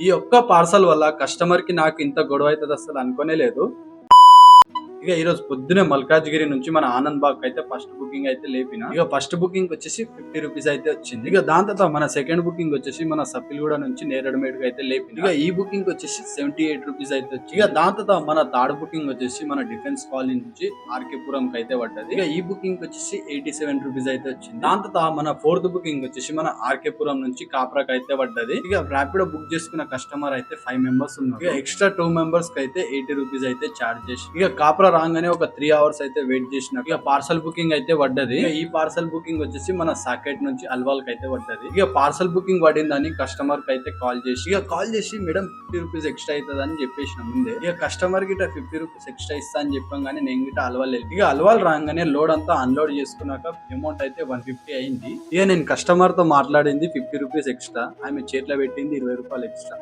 ఈ ఒక్క పార్సల్ వల్ల కస్టమర్ కి నాకు ఇంత గొడవ అవుతుంది అసలు అనుకోనే లేదు. ఇక ఈ రోజు పొద్దునే మల్కాజ్గిరి నుంచి మన ఆనంద్ బాగ్ అయితే ఫస్ట్ బుకింగ్ అయితే లేపిన. ఇక ఫస్ట్ బుకింగ్ వచ్చేసి 50 రూపీస్ అయితే వచ్చింది. ఇక దాని తర్వాత మన సెకండ్ బుకింగ్ వచ్చేసి మన సఫిల్గూడ నుంచి నేరడమేడ్ అయితే లేపిన. ఇక ఈ బుకింగ్ వచ్చేసి 78 రూపీస్ అయితే వచ్చింది. ఇక దాని తర్వాత మన థర్డ్ బుకింగ్ వచ్చేసి మన డిఫెన్స్ కాలనీ నుంచి ఆర్కేపురం కి అయితే పడ్డది. ఇక ఈ బుకింగ్ వచ్చేసి 87 రూపీస్ అయితే వచ్చింది. దాని తర్వాత మన ఫోర్త్ బుకింగ్ వచ్చేసి మన ఆర్కేపురం నుంచి కాప్రాక్ అయితే పడ్డది. ఇక ర్యాపిడో బుక్ చేసుకున్న కస్టమర్ అయితే 5 మెంబర్స్ ఉన్నారు. ఇక ఎక్స్ట్రా 2 మెంబర్స్ కి అయితే 80 రూపీస్ అయితే చార్జ్ చేసి ఇక కాప్రా రాగానే ఒక 3 అవర్స్ అయితే వెయిట్ చేసిన. ఇక పార్సల్ బుకింగ్ అయితే పడ్డది. ఈ పార్సల్ బుకింగ్ వచ్చేసి మన సాకెట్ నుంచి అల్వాల్ కి అయితే పడ్డది. ఇక పార్సల్ బుకింగ్ పడిందని కస్టమర్ కి అయితే కాల్ చేసి మేడం 50 రూపీస్ ఎక్స్ట్రా అవుతుంది అని చెప్పేసిన ముందే. ఇక కస్టమర్ గిట 50 రూపీస్ ఎక్స్ట్రా ఇస్తా అని చెప్పగానే నేను గిట అల్వాల్ వెళ్ళి ఇక అల్వాల్ రాగానే లోడ్ అంతా అన్లోడ్ చేసుకున్నాక అమౌంట్ అయితే 150 అయింది. ఇక నేను కస్టమర్ తో మాట్లాడింది 50 రూపీస్ ఎక్స్ట్రా, ఆమె చేతిలో పెట్టింది 20 రూపాయలు ఎక్స్ట్రా.